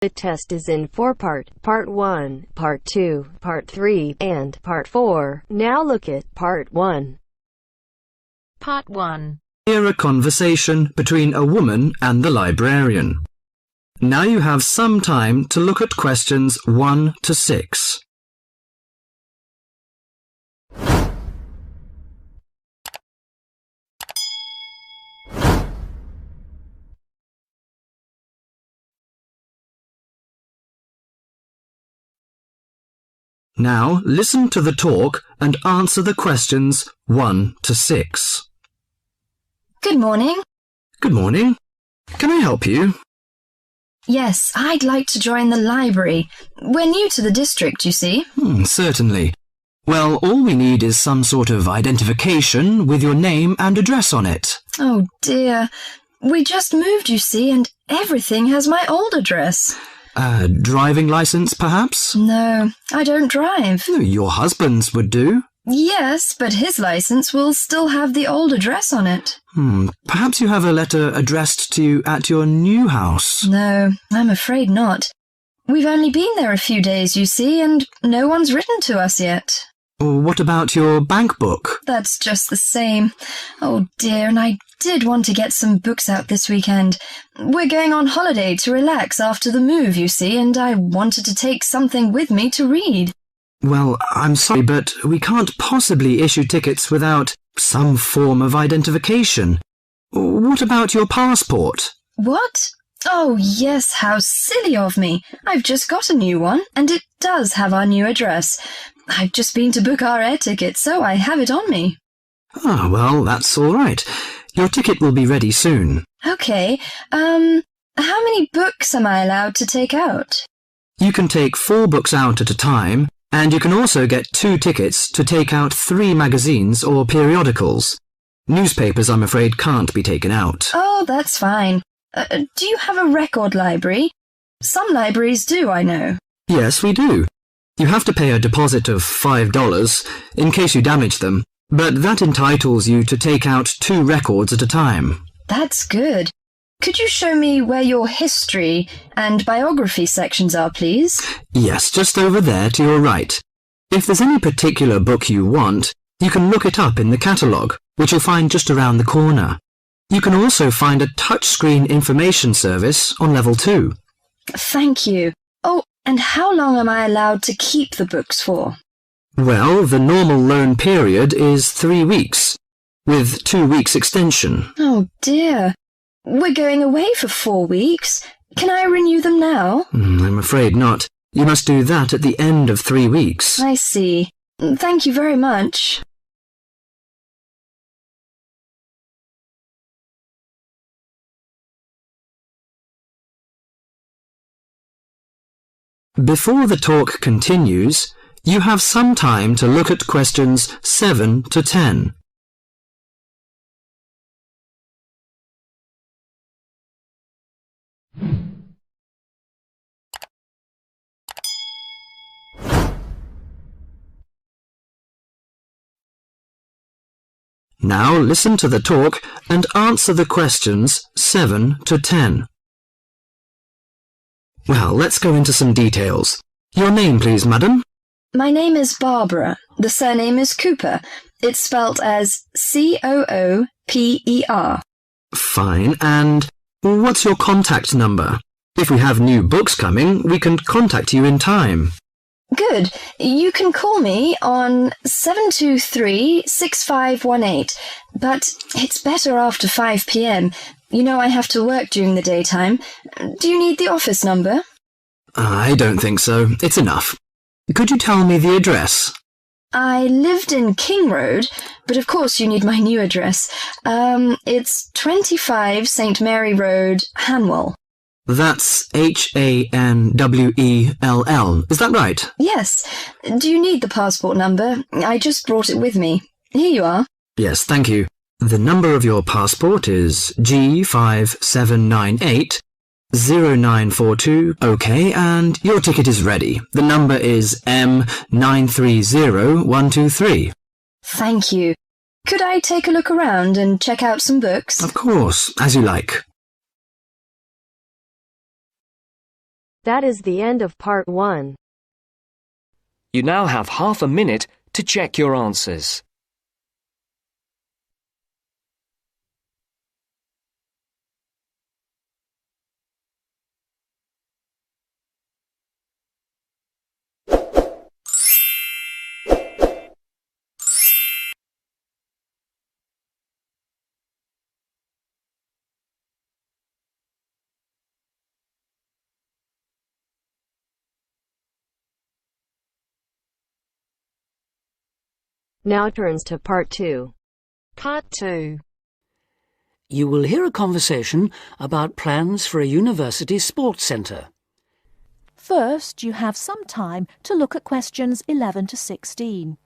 The test is in 4 parts, Part 1, Part 2, Part 3, and Part 4. Now look at Part 1. Part 1. Hear a conversation between a woman and the librarian. Now you have some time to look at questions 1 to 6. Now listen to the talk and answer the questions 1 to 6. Good morning. Good morning. Can I help you? Yes, I'd like to join the library. We're new to the district, you see. Certainly. Well, all we need is some sort of identification with your name and address on it. Oh dear. We just moved, you see, and everything has my old address. Driving license, perhaps? No, I don't drive. Your husband's would do. Yes, but his license will still have the old address on it. Perhaps you have a letter addressed to you at your new house. No, I'm afraid not. We've only been there a few days, you see, and no one's written to us yet. What about your bank book? That's just the same. Oh dear, and I did want to get some books out this weekend. We're going on holiday to relax after the move, you see, and I wanted to take something with me to read. Well, I'm sorry, but we can't possibly issue tickets without some form of identification. What about your passport? What? Oh yes, how silly of me. I've just got a new one, and it does have our new address. I've just been to book our air ticket, so I have it on me. Well, that's all right. Your ticket will be ready soon. Okay, how many books am I allowed to take out? You can take 4 books out at a time, and you can also get 2 tickets to take out 3 magazines or periodicals. Newspapers, I'm afraid, can't be taken out. Oh, that's fine. Do you have a record library? Some libraries do, I know. Yes, we do. You have to pay a deposit of $5 in case you damage them, but that entitles you to take out 2 records at a time. That's good. Could you show me where your history and biography sections are, please? Yes, just over there to your right. If there's any particular book you want, you can look it up in the catalogue, which you'll find just around the corner. You can also find a touchscreen information service on level 2. Thank you. Oh, and how long am I allowed to keep the books for? Well, the normal loan period is 3 weeks, with 2 weeks extension. Oh dear. We're going away for 4 weeks. Can I renew them now? I'm afraid not. You must do that at the end of 3 weeks. I see. Thank you very much. Before the talk continues, you have some time to look at questions 7 to 10. Now listen to the talk and answer the questions 7 to 10. Well, let's go into some details. Your name, please, madam? My name is Barbara. The surname is Cooper. It's spelt as Cooper. Fine. And what's your contact number? If we have new books coming, we can contact you in time. Good. You can call me on 723-6518, but it's better after 5 p.m. You know I have to work during the daytime. Do you need the office number? I don't think so. It's enough. Could you tell me the address? I lived in King Road, but of course you need my new address. It's 25 St. Mary Road, Hanwell. That's Hanwell. Is that right? Yes. Do you need the passport number? I just brought it with me. Here you are. Yes, thank you. The number of your passport is G5798-0942. OK, and your ticket is ready. The number is M930123. Thank you. Could I take a look around and check out some books? Of course, as you like. That is the end of part 1. You now have half a minute to check your answers. Now turns to part 2. Part 2. You will hear a conversation about plans for a university sports centre. First, you have some time to look at questions 11 to 16.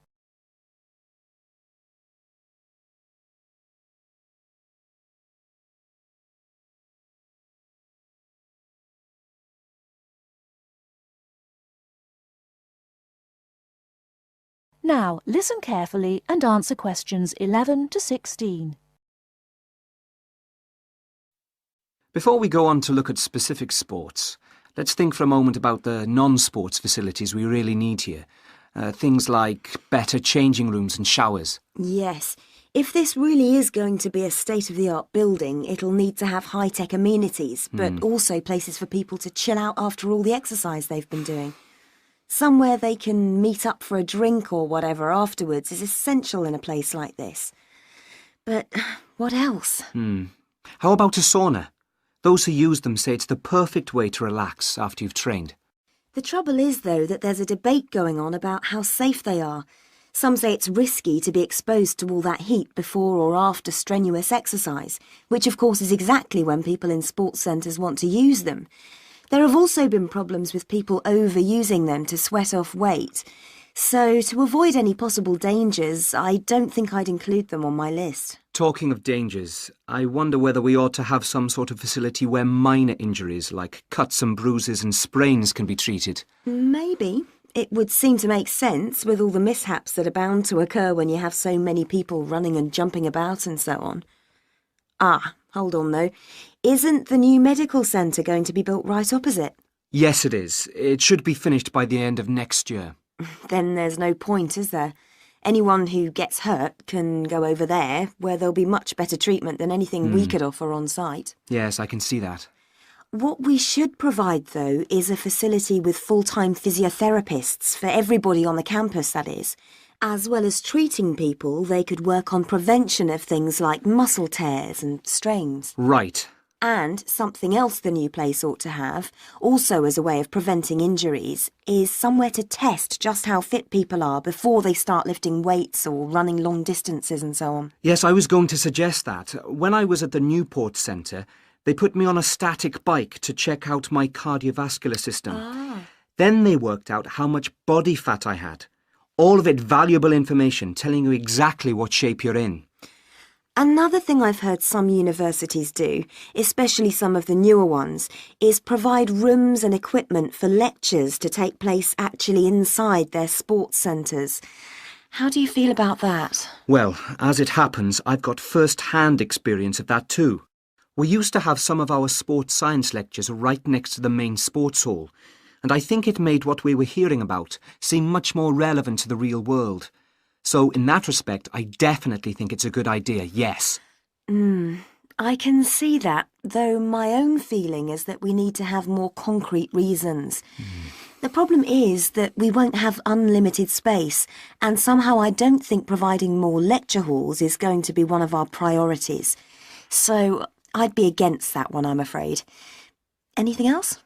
Now, listen carefully and answer questions 11 to 16. Before we go on to look at specific sports, let's think for a moment about the non-sports facilities we really need here. Things like better changing rooms and showers. Yes. If this really is going to be a state-of-the-art building, it'll need to have high-tech amenities, but also places for people to chill out after all the exercise they've been doing. Somewhere they can meet up for a drink or whatever afterwards is essential in a place like this. But what else? How about a sauna? Those who use them say it's the perfect way to relax after you've trained. The trouble is, though, that there's a debate going on about how safe they are. Some say it's risky to be exposed to all that heat before or after strenuous exercise, which of course is exactly when people in sports centres want to use them. There have also been problems with people overusing them to sweat off weight. So, to avoid any possible dangers, I don't think I'd include them on my list. Talking of dangers, I wonder whether we ought to have some sort of facility where minor injuries like cuts and bruises and sprains can be treated. Maybe. It would seem to make sense with all the mishaps that are bound to occur when you have so many people running and jumping about and so on. Ah, hold on though. Isn't the new medical centre going to be built right opposite? Yes, it is. It should be finished by the end of next year. Then there's no point, is there? Anyone who gets hurt can go over there, where there'll be much better treatment than anything we could offer on site. Yes, I can see that. What we should provide, though, is a facility with full-time physiotherapists for everybody on the campus, that is. As well as treating people, they could work on prevention of things like muscle tears and strains. Right. And something else the new place ought to have, also as a way of preventing injuries, is somewhere to test just how fit people are before they start lifting weights or running long distances and so on. Yes, I was going to suggest that. When I was at the Newport Centre, they put me on a static bike to check out my cardiovascular system. Then they worked out how much body fat I had. All of it valuable information telling you exactly what shape you're in. Another thing I've heard some universities do, especially some of the newer ones, is provide rooms and equipment for lectures to take place actually inside their sports centres. How do you feel about that? Well, as it happens, I've got first-hand experience of that too. We used to have some of our sports science lectures right next to the main sports hall, and I think it made what we were hearing about seem much more relevant to the real world. So, in that respect, I definitely think it's a good idea, yes. I can see that, though my own feeling is that we need to have more concrete reasons. The problem is that we won't have unlimited space, and somehow I don't think providing more lecture halls is going to be one of our priorities. So, I'd be against that one, I'm afraid. Anything else?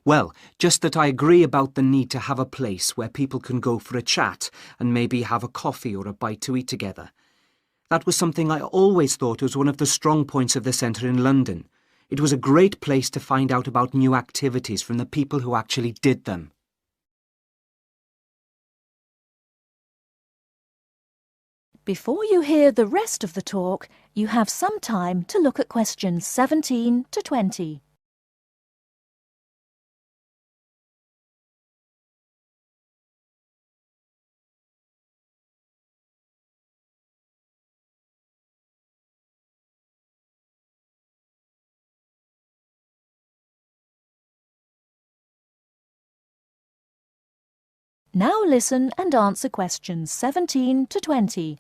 Well, just that I agree about the need to have a place where people can go for a chat and maybe have a coffee or a bite to eat together. That was something I always thought was one of the strong points of the centre in London. It was a great place to find out about new activities from the people who actually did them. Before you hear the rest of the talk, you have some time to look at questions 17 to 20. Now listen and answer questions 17 to 20.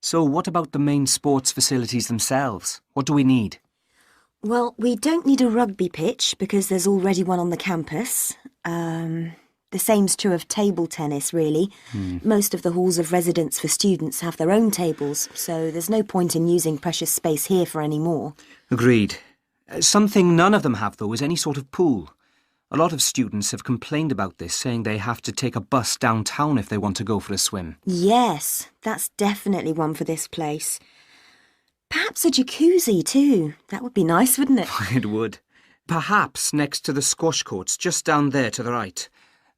So what about the main sports facilities themselves? What do we need? Well, we don't need a rugby pitch because there's already one on the campus. The same's true of table tennis, really. Most of the halls of residence for students have their own tables, so there's no point in using precious space here for any more. Agreed. Something none of them have, though, is any sort of pool. A lot of students have complained about this, saying they have to take a bus downtown if they want to go for a swim. Yes, that's definitely one for this place. Perhaps a jacuzzi, too. That would be nice, wouldn't it? It would. Perhaps next to the squash courts, just down there to the right.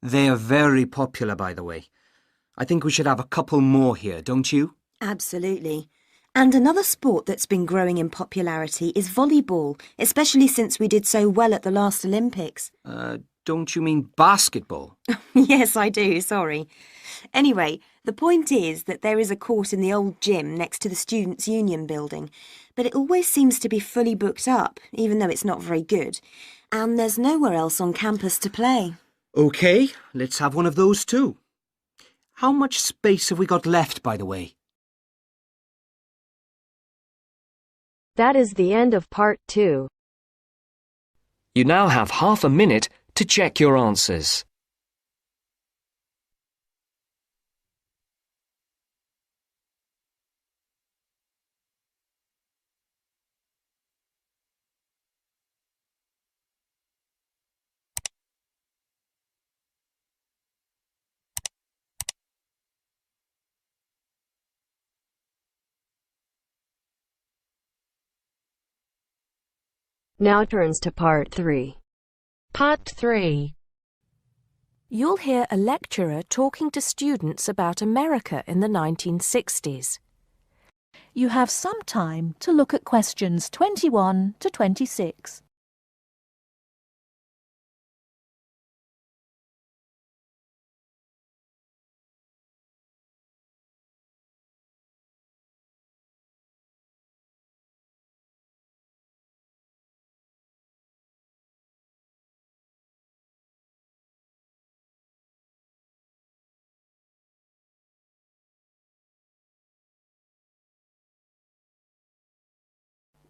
They are very popular, by the way. I think we should have a couple more here, don't you? Absolutely. And another sport that's been growing in popularity is volleyball, especially since we did so well at the last Olympics. Don't you mean basketball? Yes, I do, sorry. Anyway, the point is that there is a court in the old gym next to the Students' Union building, but it always seems to be fully booked up, even though it's not very good. And there's nowhere else on campus to play. OK, let's have one of those too. How much space have we got left, by the way? That is the end of part 2. You now have half a minute to check your answers. Now turns to part 3. Part 3. You'll hear a lecturer talking to students about America in the 1960s. You have some time to look at questions 21 to 26.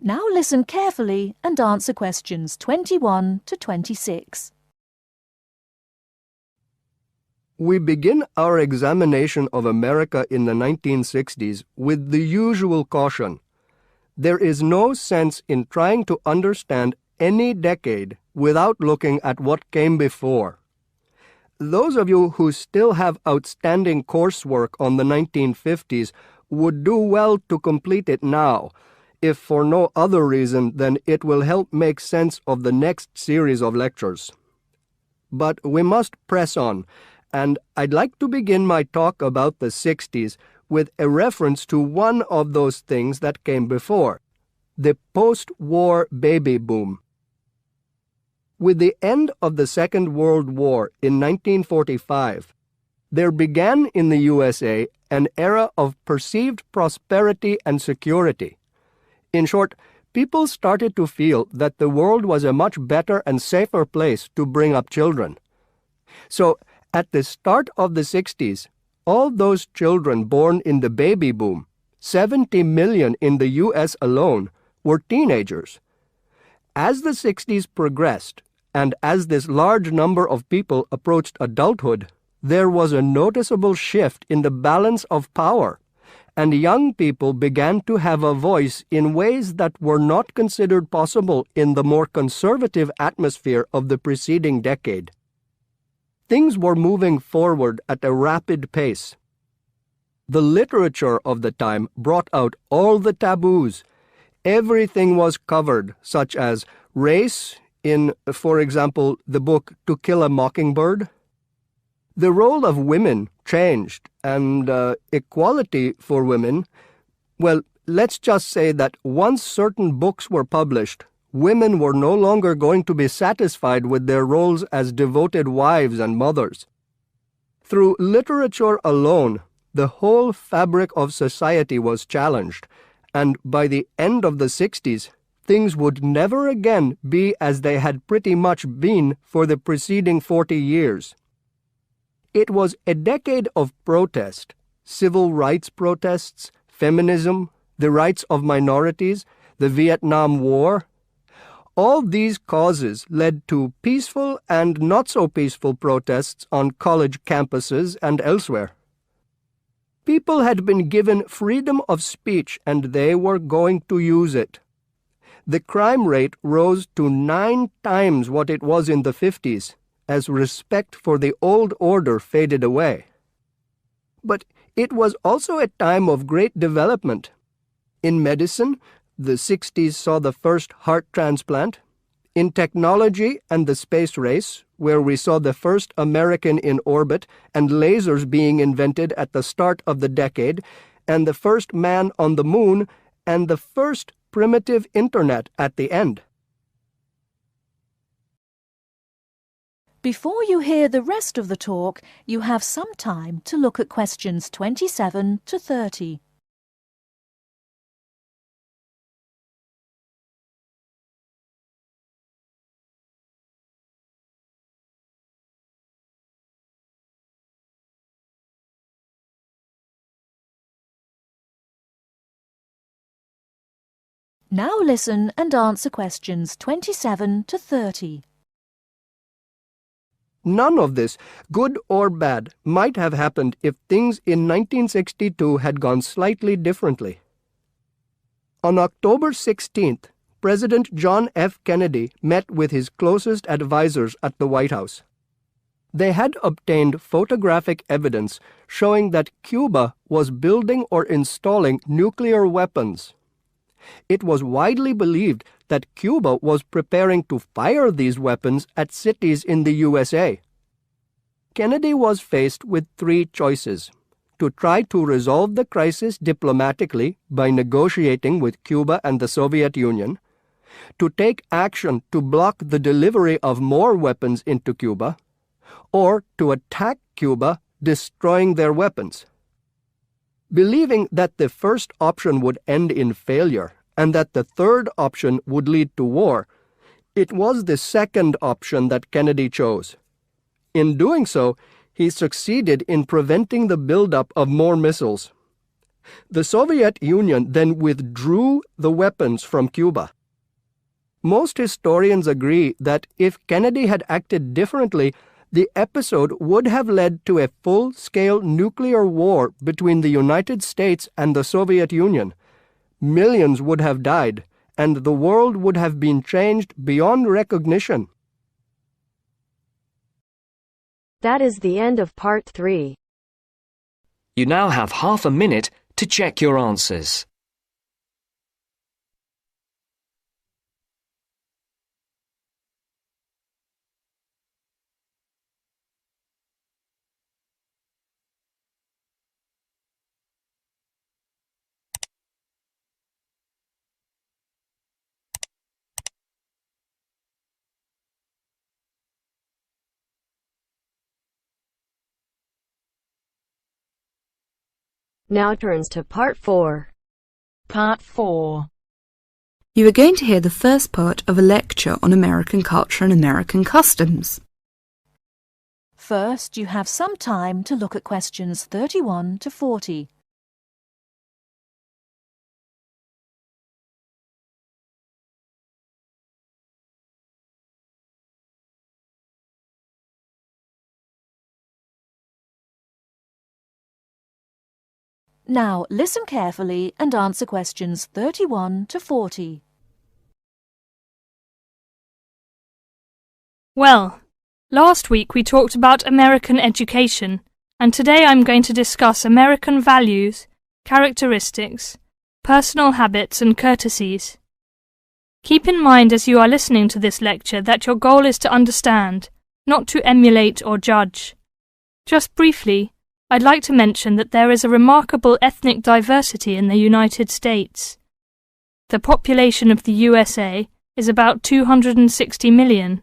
Now listen carefully and answer questions 21 to 26. We begin our examination of America in the 1960s with the usual caution. There is no sense in trying to understand any decade without looking at what came before. Those of you who still have outstanding coursework on the 1950s would do well to complete it now, if for no other reason than it will help make sense of the next series of lectures. But we must press on, and I'd like to begin my talk about the 60s with a reference to one of those things that came before, the post-war baby boom. With the end of the Second World War in 1945, there began in the USA an era of perceived prosperity and security. In short, people started to feel that the world was a much better and safer place to bring up children. So, at the start of the 60s, all those children born in the baby boom, 70 million in the US alone, were teenagers. As the 60s progressed, and as this large number of people approached adulthood, there was a noticeable shift in the balance of power, and young people began to have a voice in ways that were not considered possible in the more conservative atmosphere of the preceding decade. Things were moving forward at a rapid pace. The literature of the time brought out all the taboos. Everything was covered, such as race in, for example, the book To Kill a Mockingbird. The role of women changed, and equality for women, well, let's just say that once certain books were published, women were no longer going to be satisfied with their roles as devoted wives and mothers. Through literature alone, the whole fabric of society was challenged, and by the end of the 60s, things would never again be as they had pretty much been for the preceding 40 years. It was a decade of protest, civil rights protests, feminism, the rights of minorities, the Vietnam War. All these causes led to peaceful and not-so-peaceful protests on college campuses and elsewhere. People had been given freedom of speech and they were going to use it. The crime rate rose to 9 times what it was in the 50s, as respect for the old order faded away. But it was also a time of great development. In medicine, the 60s saw the first heart transplant. In technology and the space race, where we saw the first American in orbit and lasers being invented at the start of the decade, and the first man on the moon, and the first primitive internet at the end. Before you hear the rest of the talk, you have some time to look at questions 27 to 30. Now listen and answer questions 27 to 30. None of this, good or bad, might have happened if things in 1962 had gone slightly differently. On October 16th, President John F. Kennedy met with his closest advisors at the White House. They had obtained photographic evidence showing that Cuba was building or installing nuclear weapons. It was widely believed that Cuba was preparing to fire these weapons at cities in the USA. Kennedy was faced with 3 choices: to try to resolve the crisis diplomatically by negotiating with Cuba and the Soviet Union, to take action to block the delivery of more weapons into Cuba, or to attack Cuba, destroying their weapons. Believing that the first option would end in failure and that the third option would lead to war, it was the second option that Kennedy chose. In doing so, he succeeded in preventing the buildup of more missiles. The Soviet Union then withdrew the weapons from Cuba. Most historians agree that if Kennedy had acted differently, the episode would have led to a full-scale nuclear war between the United States and the Soviet Union. Millions would have died, and the world would have been changed beyond recognition. That is the end of part 3. You now have half a minute to check your answers. Now turns to part 4. Part 4. You are going to hear the first part of a lecture on American culture and American customs. First, you have some time to look at questions 31 to 40. Now listen carefully and answer questions 31 to 40. Well, last week we talked about American education, and today I'm going to discuss American values, characteristics, personal habits and courtesies. Keep in mind as you are listening to this lecture that your goal is to understand, not to emulate or judge. Just briefly, I'd like to mention that there is a remarkable ethnic diversity in the United States. The population of the USA is about 260 million.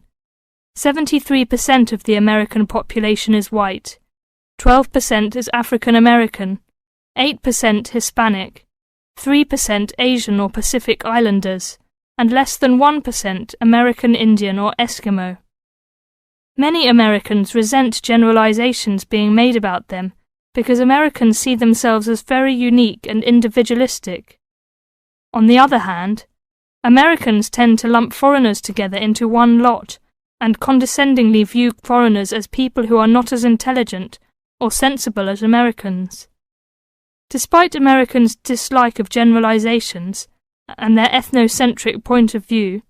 73% of the American population is white, 12% is African American, 8% Hispanic, 3% Asian or Pacific Islanders, and less than 1% American Indian or Eskimo. Many Americans resent generalizations being made about them because Americans see themselves as very unique and individualistic. On the other hand, Americans tend to lump foreigners together into one lot and condescendingly view foreigners as people who are not as intelligent or sensible as Americans. Despite Americans' dislike of generalizations and their ethnocentric point of view,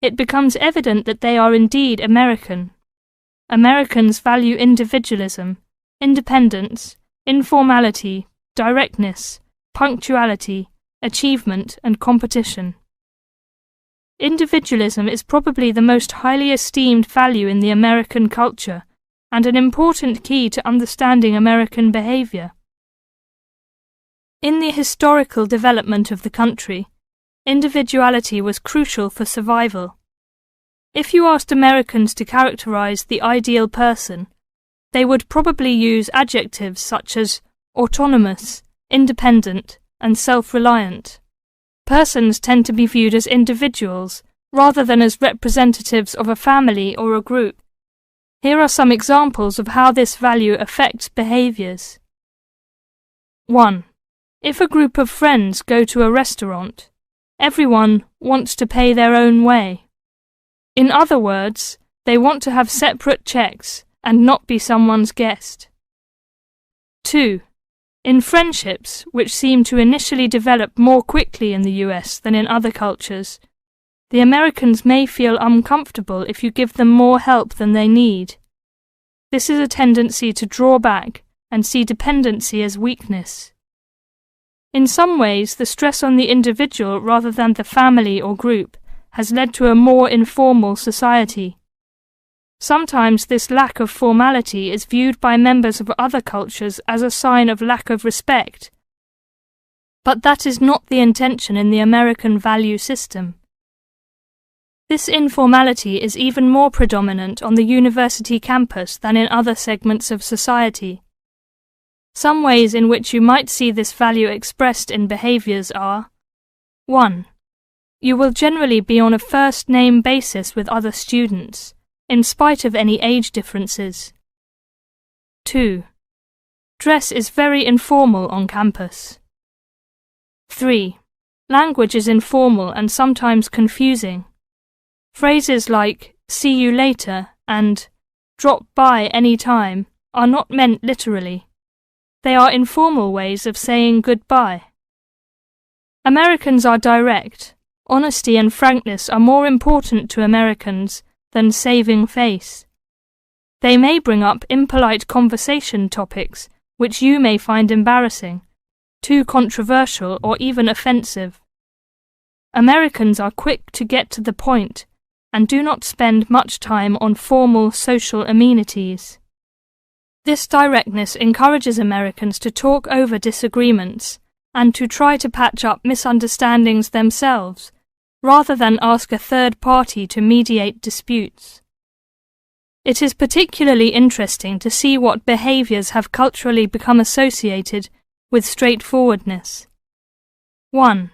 it becomes evident that they are indeed American. Americans value individualism, independence, informality, directness, punctuality, achievement, and competition. Individualism is probably the most highly esteemed value in the American culture and an important key to understanding American behavior. In the historical development of the country, individuality was crucial for survival. If you asked Americans to characterize the ideal person, they would probably use adjectives such as autonomous, independent, and self-reliant. Persons tend to be viewed as individuals rather than as representatives of a family or a group. Here are some examples of how this value affects behaviors. 1. If a group of friends go to a restaurant, everyone wants to pay their own way. In other words, they want to have separate checks and not be someone's guest. 2. In friendships, which seem to initially develop more quickly in the US than in other cultures, the Americans may feel uncomfortable if you give them more help than they need. This is a tendency to draw back and see dependency as weakness. In some ways, the stress on the individual rather than the family or group has led to a more informal society. Sometimes this lack of formality is viewed by members of other cultures as a sign of lack of respect. But that is not the intention in the American value system. This informality is even more predominant on the university campus than in other segments of society. Some ways in which you might see this value expressed in behaviors are: 1. You will generally be on a first-name basis with other students, in spite of any age differences. 2. Dress is very informal on campus. 3. Language is informal and sometimes confusing. Phrases like "see you later" and "drop by any time" are not meant literally. They are informal ways of saying goodbye. Americans are direct. Honesty and frankness are more important to Americans than saving face. They may bring up impolite conversation topics which you may find embarrassing, too controversial, or even offensive. Americans are quick to get to the point and do not spend much time on formal social amenities. This directness encourages Americans to talk over disagreements and to try to patch up misunderstandings themselves, rather than ask a third party to mediate disputes. It is particularly interesting to see what behaviors have culturally become associated with straightforwardness. 1.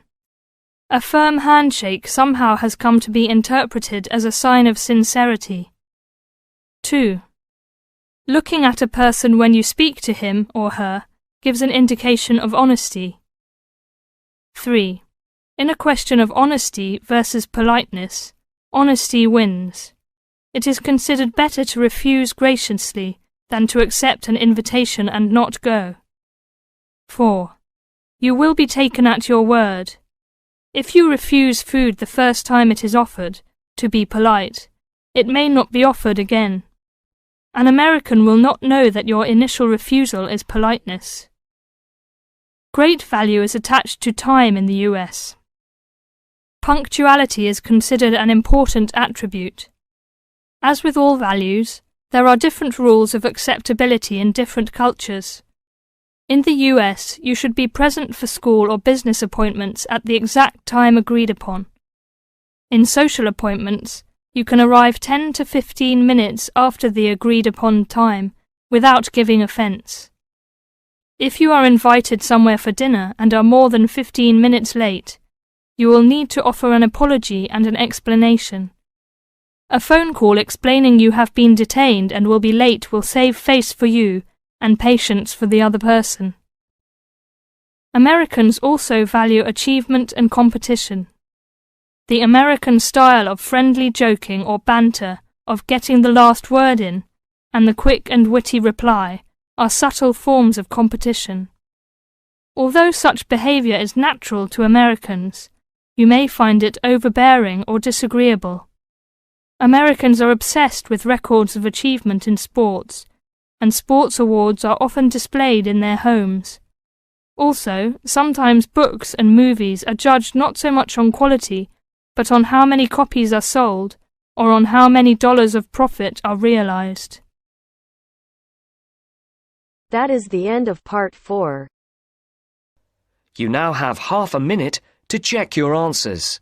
A firm handshake somehow has come to be interpreted as a sign of sincerity. 2. Looking at a person when you speak to him or her gives an indication of honesty. 3. In a question of honesty versus politeness, honesty wins. It is considered better to refuse graciously than to accept an invitation and not go. 4. You will be taken at your word. If you refuse food the first time it is offered, to be polite, it may not be offered again. An American will not know that your initial refusal is politeness. Great value is attached to time in the US. Punctuality is considered an important attribute. As with all values, there are different rules of acceptability in different cultures. In the US, you should be present for school or business appointments at the exact time agreed upon. In social appointments, you can arrive 10 to 15 minutes after the agreed upon time without giving offence. If you are invited somewhere for dinner and are more than 15 minutes late, You will need to offer an apology and an explanation. A phone call explaining you have been detained and will be late will save face for you and patience for the other person. Americans also value achievement and competition. The American style of friendly joking or banter, of getting the last word in, and the quick and witty reply are subtle forms of competition. Although such behaviour is natural to Americans, you may find it overbearing or disagreeable. Americans are obsessed with records of achievement in sports, and sports awards are often displayed in their homes. Also, sometimes books and movies are judged not so much on quality, but on how many copies are sold, or on how many dollars of profit are realized. That is the end of part 4. You now have half a minute to check your answers.